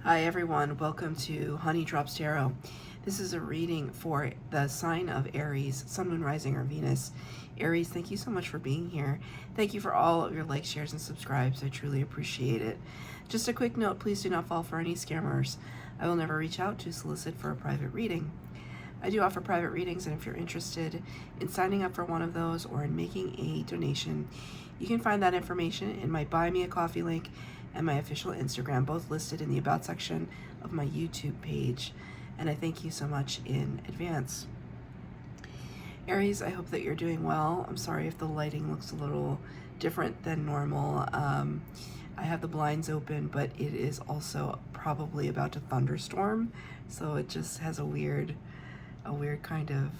Hi everyone, welcome to Honey Drops Tarot. This is a reading for the sign of Aries, Sun, Moon, Rising, or Venus. Aries, thank you so much for being here. Thank you for all of your likes, shares, and subscribes. I truly appreciate it. Just a quick note, please do not fall for any scammers. I will never reach out to solicit for a private reading. I do offer private readings, and if you're interested in signing up for one of those or in making a donation, you can find that information in my Buy Me a Coffee link and my official Instagram, both listed in the About section of my YouTube page. And I thank you so much in advance. Aries, I hope that you're doing well. I'm sorry if the lighting looks a little different than normal. I have the blinds open, but it is also probably about to thunderstorm, so it just has a weird kind of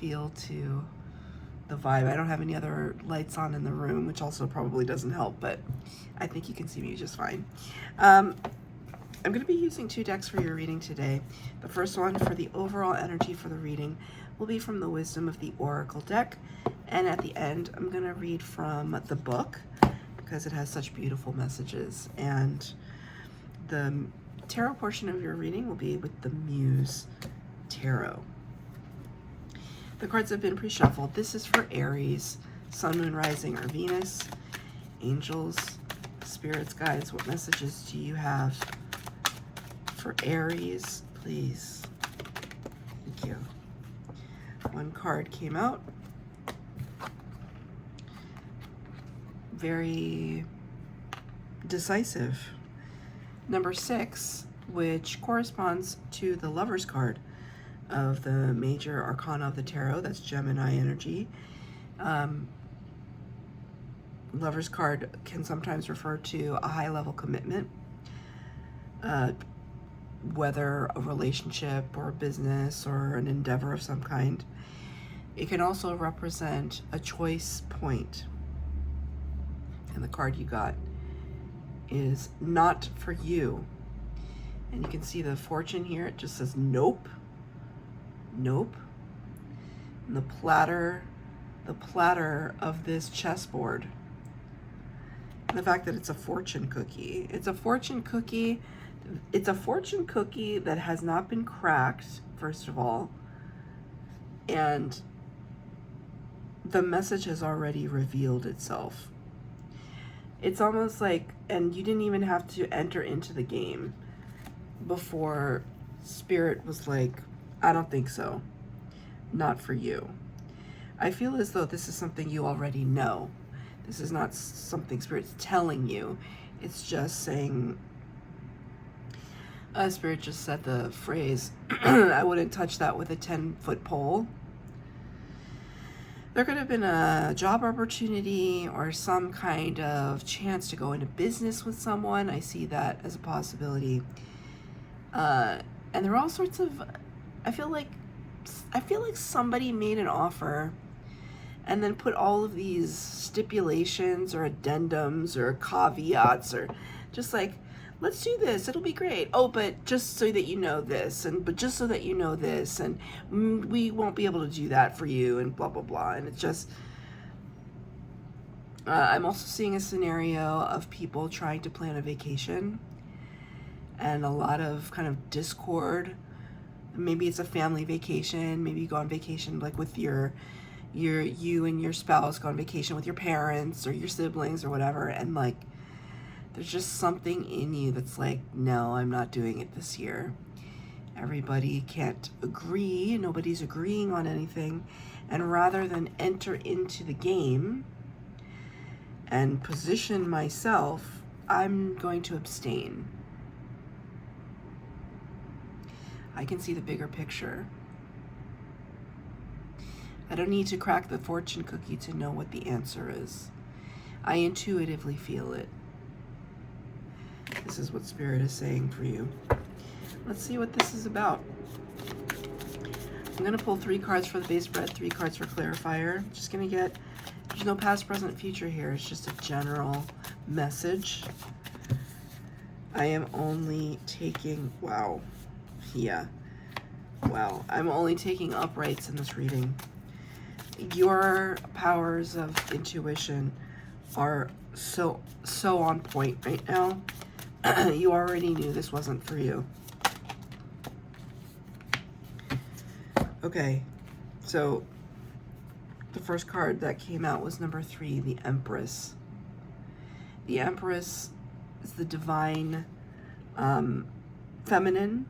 feel to the vibe. I don't have any other lights on in the room, which also probably doesn't help, but I think you can see me just fine. I'm going to be using two decks for your reading today. The first one for the overall energy for the reading will be from the Wisdom of the Oracle deck, and at the end I'm going to read from the book because it has such beautiful messages, and the tarot portion of your reading will be with the Muse Tarot. The cards have been pre-shuffled. This is for Aries, Sun, Moon, Rising, or Venus. Angels, spirits, guides, what messages do you have for Aries, please? Thank you. One card came out. Very decisive. Number 6, which corresponds to the Lover's card of the major arcana of the tarot. That's Gemini energy. Lover's card can sometimes refer to a high-level commitment, whether a relationship or a business or an endeavor of some kind. It can also represent a choice point. And the card you got is Not For You. And you can see the fortune here. It just says nope. Nope. And the platter of this chessboard. And the fact that it's a fortune cookie. It's a fortune cookie. It's a fortune cookie that has not been cracked, first of all. And the message has already revealed itself. It's almost like, and you didn't even have to enter into the game before Spirit was like, I don't think so. Not for you. I feel as though this is something you already know. This is not something Spirit's telling you. It's just saying, Spirit just said the phrase, I wouldn't touch that with a 10-foot pole. There could have been a job opportunity or some kind of chance to go into business with someone. I see that as a possibility. And there are all sorts of, I feel like somebody made an offer and then put all of these stipulations or addendums or caveats or just like, let's do this, it'll be great. Oh, but just so that you know this, and but just so that you know this, and we won't be able to do that for you, and blah, blah, blah. And it's just, I'm also seeing a scenario of people trying to plan a vacation and a lot of kind of discord. Maybe it's a family vacation. Maybe you go on vacation like with you and your spouse go on vacation with your parents or your siblings or whatever, and like there's just something in you that's like, no, I'm not doing it this year. Everybody can't agree. Nobody's agreeing on anything. And rather than enter into the game and position myself, I'm going to abstain. I can see the bigger picture. I don't need to crack the fortune cookie to know what the answer is. I intuitively feel it. This is what Spirit is saying for you. Let's see what this is about. I'm going to pull 3 cards for the base spread, 3 cards for clarifier. Just going to get, there's no past, present, future here. It's just a general message. I am only taking, wow. Yeah. Wow. I'm only taking uprights in this reading. Your powers of intuition are so on point right now. You already knew this wasn't for you. Okay, so the first card that came out was number 3, the Empress. The Empress is the divine feminine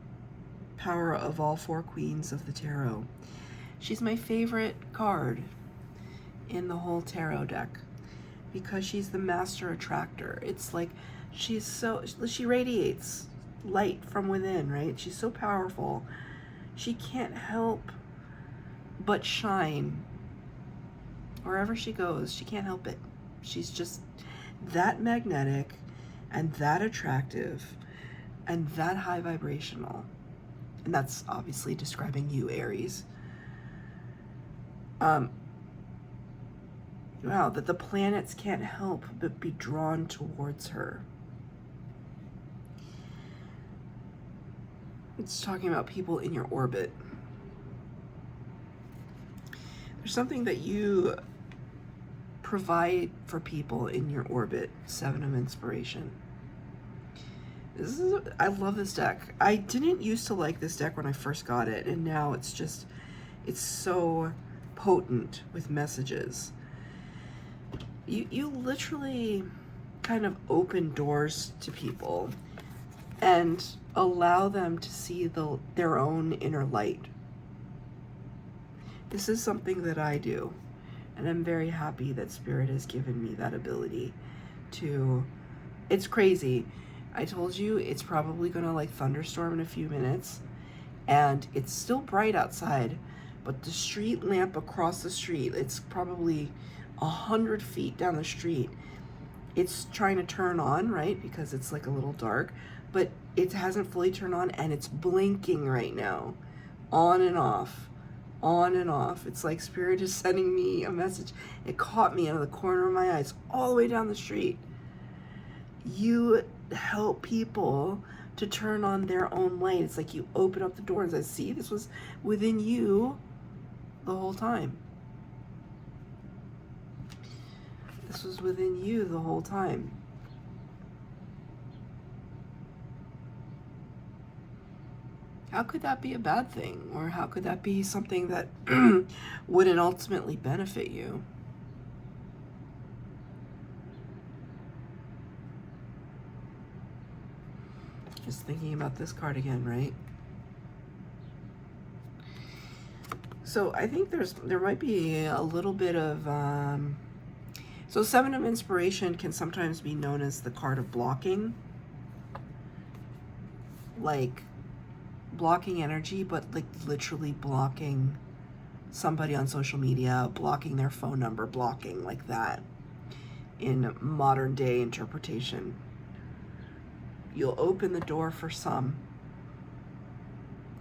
power of all 4 queens of the tarot. She's my favorite card in the whole tarot deck because she's the master attractor. It's like she radiates light from within, right? She's so powerful. She can't help but shine wherever she goes. She can't help it. She's just that magnetic and that attractive and that high vibrational. And that's obviously describing you, Aries. Wow, that the planets can't help but be drawn towards her. It's talking about people in your orbit. There's something that you provide for people in your orbit. 7 of Inspiration. I love this deck. I didn't used to like this deck when I first got it, and now it's so potent with messages. You literally kind of open doors to people and allow them to see their own inner light. This is something that I do, and I'm very happy that Spirit has given me that ability to. It's crazy. I told you it's probably gonna like thunderstorm in a few minutes, and it's still bright outside, but the street lamp across the street, it's probably 100 feet down the street, it's trying to turn on, right? Because it's like a little dark, but it hasn't fully turned on, and it's blinking right now, on and off, on and off. It's like Spirit is sending me a message. It caught me out of the corner of my eyes all the way down the street. You help people to turn on their own light. It's like you open up the door and say, see, this was within you the whole time. This was within you the whole time. How could that be a bad thing? Or how could that be something that wouldn't ultimately benefit you? Just thinking about this card again, right? So I think there might be a little bit of so 7 of Inspiration can sometimes be known as the card of blocking, like blocking energy, but like literally blocking somebody on social media, blocking their phone number, blocking like that in modern day interpretation. You'll open the door for some,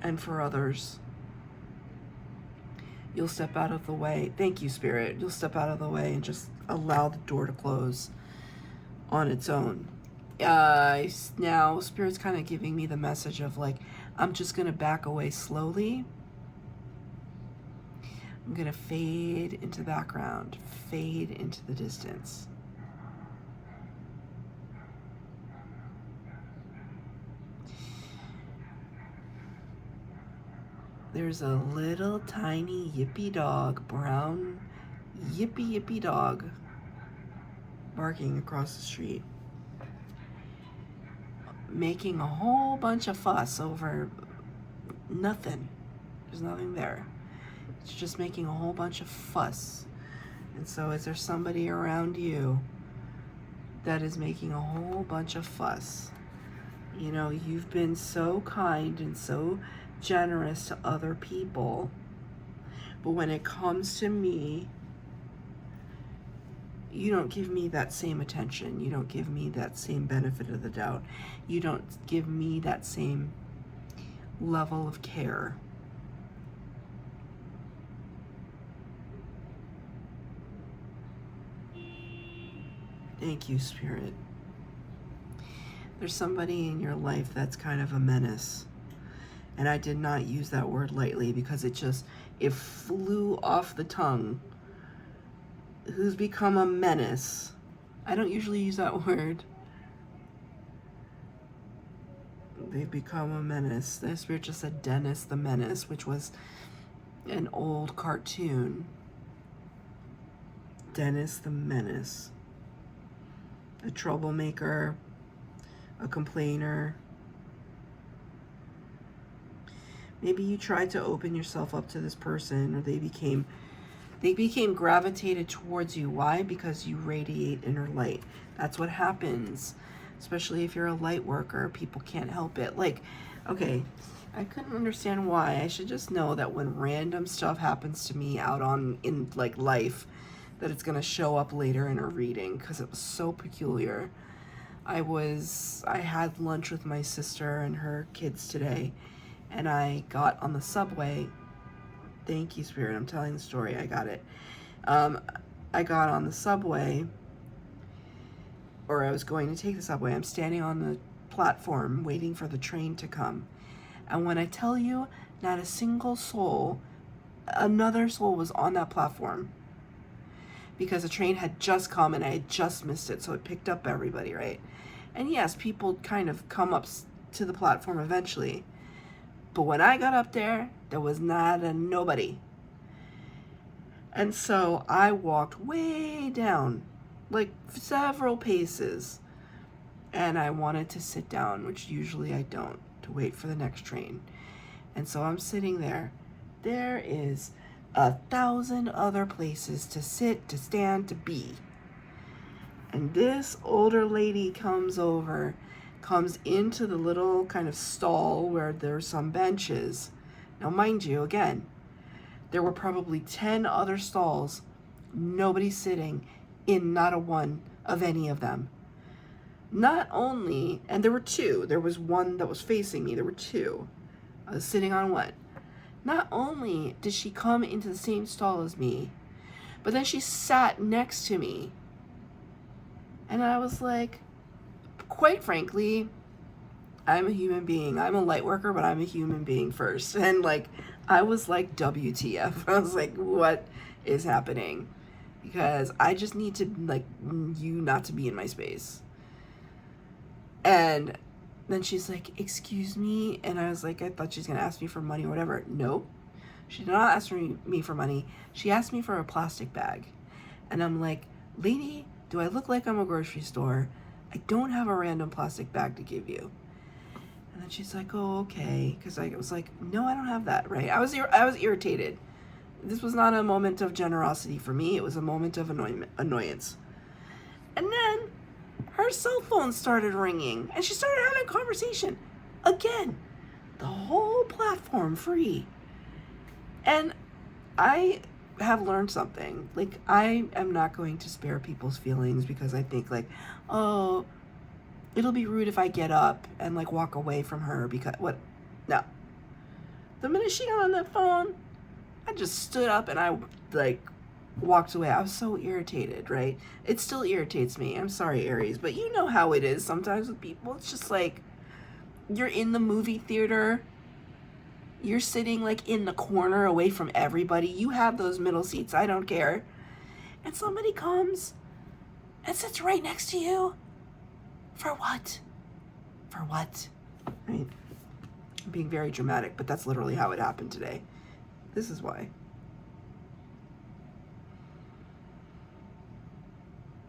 and for others, you'll step out of the way. Thank you, Spirit. You'll step out of the way and just allow the door to close on its own. Now, Spirit's kind of giving me the message of like, I'm just going to back away slowly. I'm going to fade into the background, fade into the distance. There's a little tiny yippy dog, brown yippy dog, barking across the street, making a whole bunch of fuss over nothing. There's nothing there. It's just making a whole bunch of fuss. And so is there somebody around you that is making a whole bunch of fuss? You know, you've been so kind and so generous to other people, but when it comes to me, you don't give me that same attention. You don't give me that same benefit of the doubt. You don't give me that same level of care. Thank you, Spirit. There's somebody in your life that's kind of a menace. And I did not use that word lightly because it flew off the tongue. Who's become a menace. I don't usually use that word. They've become a menace. The spirit just said Dennis the Menace, which was an old cartoon. Dennis the Menace. A troublemaker, a complainer. Maybe you tried to open yourself up to this person, or they became gravitated towards you. Why? Because you radiate inner light. That's what happens. Especially if you're a light worker, people can't help it. Like, okay, I couldn't understand why. I should just know that when random stuff happens to me out in like life, that it's gonna show up later in a reading, because it was so peculiar. I had lunch with my sister and her kids today, and I got on the subway. Thank you, Spirit. I'm telling the story. I got it. I got on the subway, or I was going to take the subway. I'm standing on the platform waiting for the train to come. And when I tell you, not a single soul, another soul was on that platform, because the train had just come and I had just missed it. So it picked up everybody, right? And yes, people kind of come up to the platform eventually. But when I got up there was not a nobody. And so I walked way down, like several paces. And I wanted to sit down, which usually I don't, to wait for the next train. And so I'm sitting there. There is 1,000 other places to sit, to stand, to be. And this older lady comes into the little kind of stall where there's some benches. Now, mind you, again, there were probably 10 other stalls, nobody sitting in not a one of any of them. Not only, and there were two, there was one that was facing me, there were two. I was sitting on one. Not only did she come into the same stall as me, but then she sat next to me. And I was like, quite frankly, I'm a human being. I'm a light worker, but I'm a human being first. And like, I was like, WTF. I was like, what is happening? Because I just need to, like, you not to be in my space. And then she's like, excuse me. And I was like, I thought she's going to ask me for money or whatever. Nope. She did not ask me for money. She asked me for a plastic bag. And I'm like, lady, do I look like I'm a grocery store? I don't have a random plastic bag to give you. And then she's like, oh, okay. Because I was like, no, I don't have that, right? I was irritated. This was not a moment of generosity for me. It was a moment of annoyance. And then her cell phone started ringing, and she started having a conversation. Again, the whole platform free. And I have learned something. Like, I am not going to spare people's feelings because I think, like, oh, it'll be rude if I get up and, like, walk away from her because, what? No. The minute she got on that phone, I just stood up and I, like, walked away. I was so irritated, right? It still irritates me. I'm sorry, Aries, but you know how it is sometimes with people. It's just like, you're in the movie theater. You're sitting, like, in the corner away from everybody. You have those middle seats. I don't care. And somebody comes and sits right next to you. For what? For what? I mean, I'm being very dramatic, but that's literally how it happened today. This is why.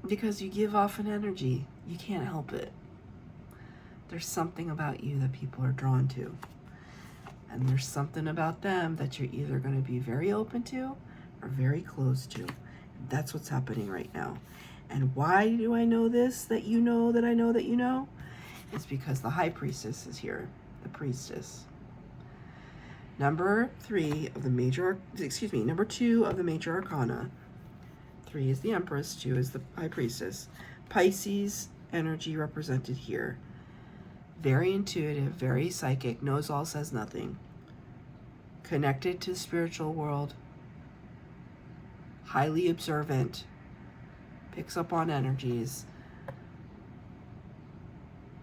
Because you give off an energy. You can't help it. There's something about you that people are drawn to. And there's something about them that you're either going to be very open to or very closed to. That's what's happening right now. And why do I know this, that you know that I know that you know? It's because the High Priestess is here, the Priestess. Number 2 of the major arcana. 3 is the Empress, 2 is the High Priestess. Pisces energy represented here. Very intuitive, very psychic, knows all, says nothing. Connected to the spiritual world. Highly observant. Picks up on energies.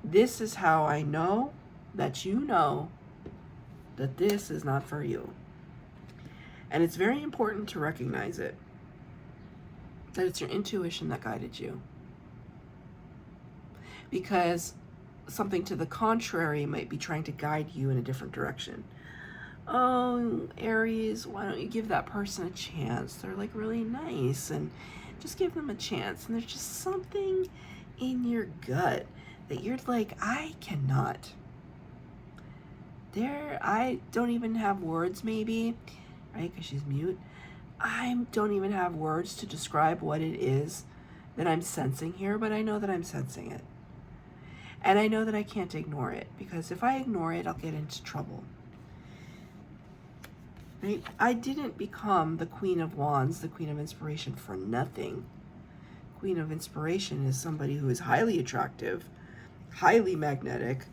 This is how I know that you know that this is not for you. And it's very important to recognize it. That it's your intuition that guided you. Because something to the contrary might be trying to guide you in a different direction. Oh, Aries, why don't you give that person a chance? They're like really nice, and just give them a chance. And there's just something in your gut that you're like, I cannot. I don't even have words, maybe, right? Because she's mute. I don't even have words to describe what it is that I'm sensing here, but I know that I'm sensing it. And I know that I can't ignore it, because if I ignore it, I'll get into trouble. Right? I didn't become the Queen of Wands, the Queen of Inspiration, for nothing. Queen of Inspiration is somebody who is highly attractive, highly magnetic,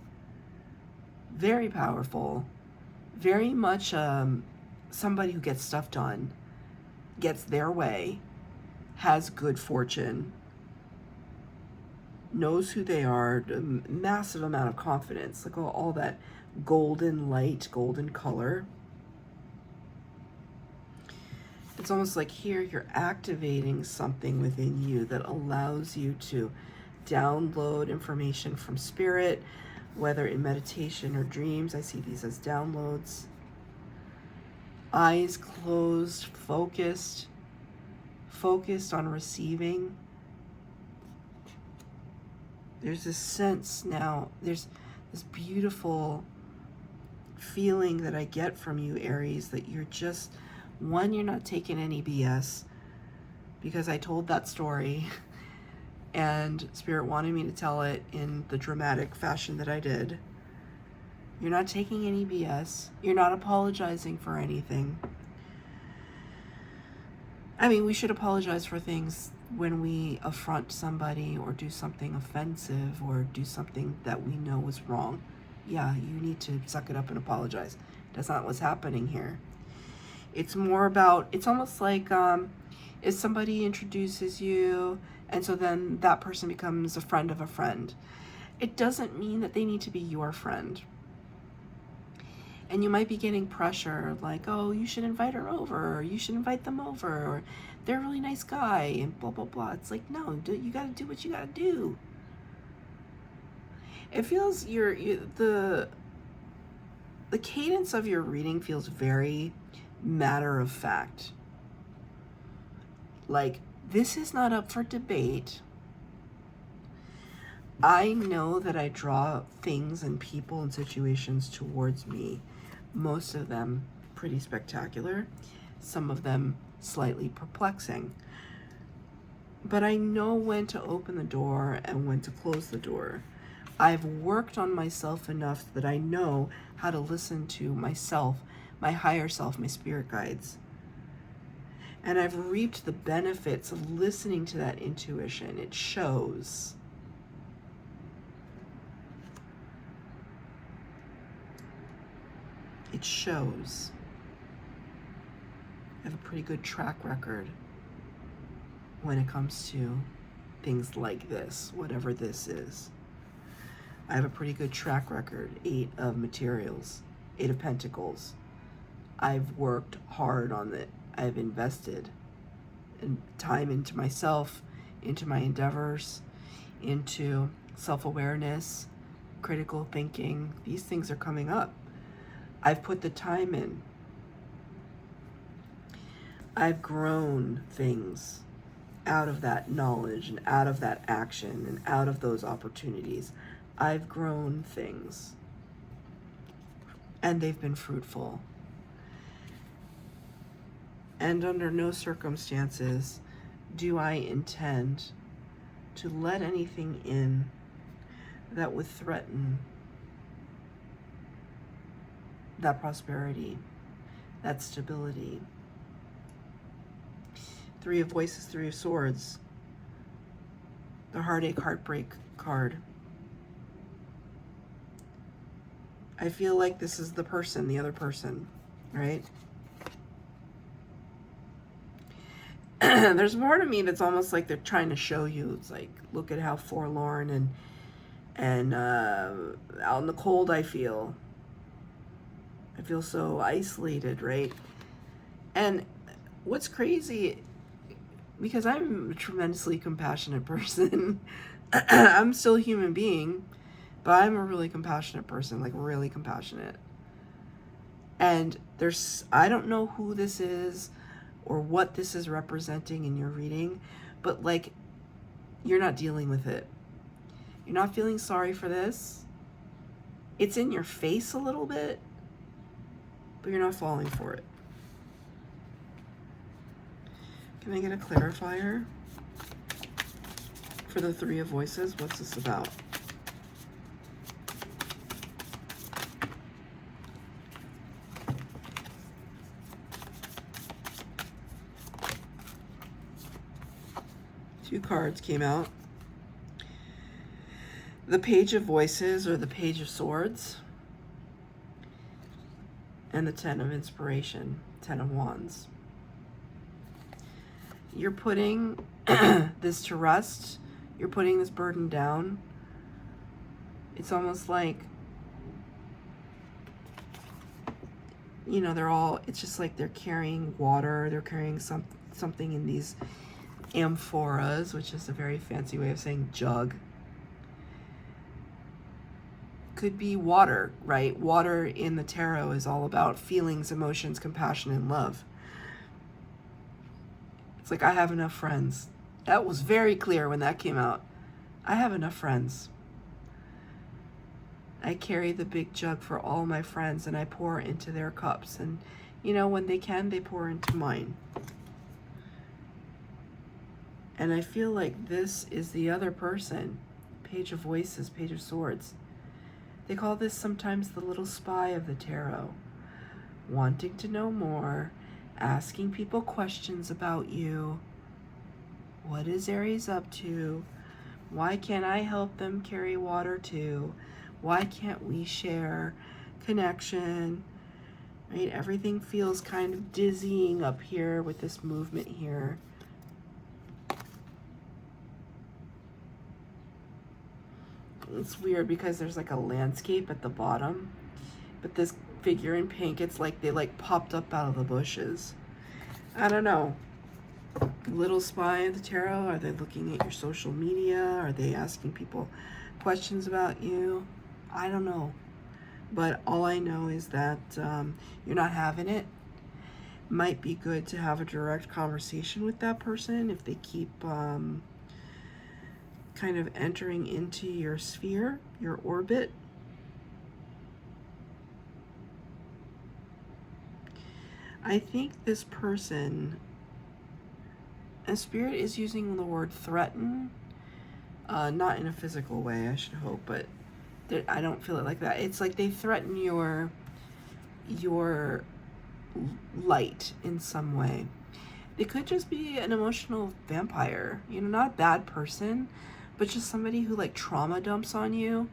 very powerful, very much somebody who gets stuff done, gets their way, has good fortune, knows who they are, a massive amount of confidence, like all that golden light, golden color. It's almost like here you're activating something within you that allows you to download information from spirit, whether in meditation or dreams. I see these as downloads. Eyes closed, focused on receiving. There's this sense now, there's this beautiful feeling that I get from you, Aries, that you're just, one, you're not taking any BS, because I told that story and Spirit wanted me to tell it in the dramatic fashion that I did. You're not taking any BS. You're not apologizing for anything. I mean, we should apologize for things when we affront somebody or do something offensive or do something that we know was wrong. Yeah, you need to suck it up and apologize. That's not what's happening here. It's more about, it's almost like if somebody introduces you and so then that person becomes a friend of a friend. It doesn't mean that they need to be your friend. And you might be getting pressure like, oh, you should invite her over, or you should invite them over, or they're a really nice guy, and blah, blah, blah. It's like, no, you got to do what you got to do. It feels the cadence of your reading feels very matter of fact. Like, this is not up for debate. I know that I draw things and people and situations towards me. Most of them pretty spectacular. Some of them slightly perplexing. But I know when to open the door and when to close the door. I've worked on myself enough that I know how to listen to myself, my higher self, my spirit guides. And I've reaped the benefits of listening to that intuition. It shows. It shows. I have a pretty good track record when it comes to things like this, whatever this is. I have a pretty good track record. 8 of materials, 8 of pentacles. I've worked hard on it. I've invested time into myself, into my endeavors, into self-awareness, critical thinking. These things are coming up. I've put the time in. I've grown things out of that knowledge and out of that action and out of those opportunities. I've grown things, and they've been fruitful. And under no circumstances do I intend to let anything in that would threaten that prosperity, that stability. 3 of Voices, 3 of Swords, the heartache, heartbreak card. I feel like this is the person, the other person, right? There's a part of me that's almost like they're trying to show you. It's like, look at how forlorn and out in the cold I feel. I feel so isolated, right? And what's crazy, because I'm a tremendously compassionate person, I'm still a human being, But I'm a really compassionate person, like really compassionate. And I don't know who this is or what this is representing in your reading, but like, you're not dealing with it. You're not feeling sorry for this. It's in your face a little bit, but you're not falling for it. Can I get a clarifier for the Three of Voices? What's this about? Two cards came out. The Page of Voices, or the Page of Swords, and the Ten of Inspiration, Ten of Wands. You're putting this to rest. You're putting this burden down. It's almost like, you know, it's just like they're carrying water. They're carrying something in these amphoras, which is a very fancy way of saying jug. Could be water, right? Water in the tarot is all about feelings, emotions, compassion, and love. It's like, I have enough friends. That was very clear when that came out. I have enough friends. I carry the big jug for all my friends, and I pour into their cups. And, you know, when they can, they pour into mine. And I feel like this is the other person. Page of Voices, Page of Swords. They call this sometimes the little spy of the tarot. Wanting to know more, asking people questions about you. What is Aries up to? Why can't I help them carry water too? Why can't we share connection? Right? Everything feels kind of dizzying up here with this movement here. It's weird because there's like a landscape at the bottom, but this figure in pink, it's like they like popped up out of the bushes. I don't know. Little spy of the tarot, are they looking at your social media? Are they asking people questions about you? I don't know. But all I know is that you're not having it. Might be good to have a direct conversation with that person if they keep kind of entering into your sphere, your orbit. I think this person, and Spirit is using the word threaten, not in a physical way, I should hope, but I don't feel it like that. It's like they threaten your light in some way. They could just be an emotional vampire, you know, not a bad person, but just somebody who like trauma dumps on you.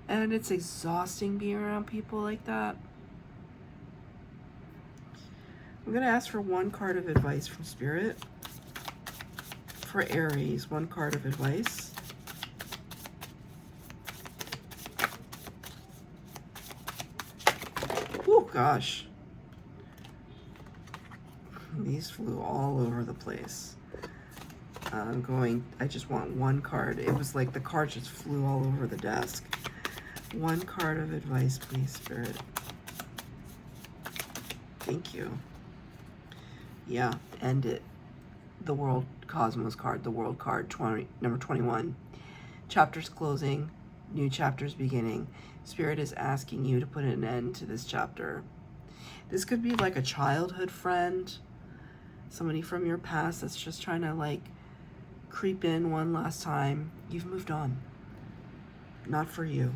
And it's exhausting being around people like that. I'm going to ask for one card of advice from Spirit. For Aries, one card of advice. Oh, gosh. These flew all over the place. I just want one card. It was like the cards just flew all over the desk. One card of advice, please, Spirit. Thank you. Yeah, end it. The World Cosmos card, the World card, number 21. Chapters closing, new chapters beginning. Spirit is asking you to put an end to this chapter. This could be like a childhood friend, somebody from your past that's just trying to like creep in one last time. You've moved on. Not for you.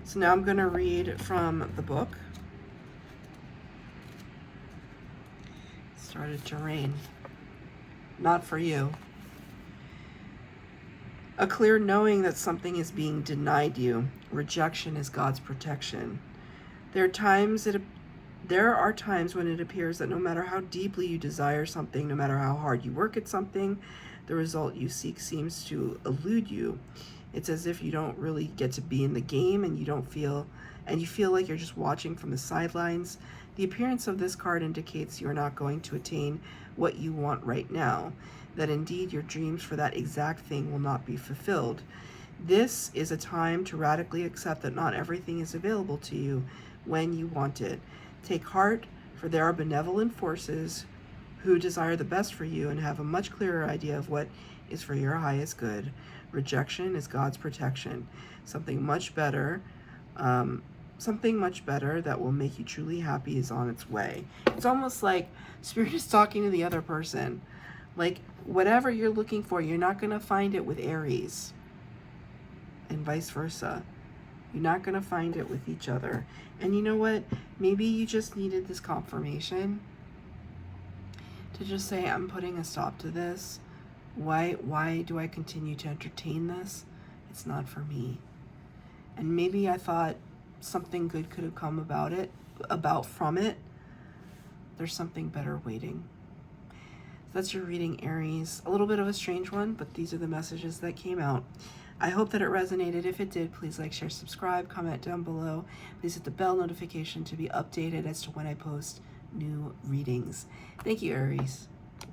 So now I'm going to read from the book. It started to rain. Not for you. A clear knowing that something is being denied you. Rejection is God's protection. There are times when it appears that no matter how deeply you desire something, no matter how hard you work at something, the result you seek seems to elude you. It's as if you don't really get to be in the game, and you feel like you're just watching from the sidelines. The appearance of this card indicates you're not going to attain what you want right now, that indeed your dreams for that exact thing will not be fulfilled. This is a time to radically accept that not everything is available to you when you want it. Take heart, for there are benevolent forces who desire the best for you and have a much clearer idea of what is for your highest good. Rejection is God's protection. Something much better that will make you truly happy is on its way. It's almost like Spirit is talking to the other person. Like, whatever you're looking for, you're not going to find it with Aries, and vice versa. You're not going to find it with each other. And you know what? Maybe you just needed this confirmation to just say, I'm putting a stop to this. Why do I continue to entertain this? It's not for me. And maybe I thought something good could have come from it. There's something better waiting. That's your reading, Aries. A little bit of a strange one, but these are the messages that came out. I hope that it resonated. If it did, please like, share, subscribe, comment down below. Please hit the bell notification to be updated as to when I post new readings. Thank you, Aries.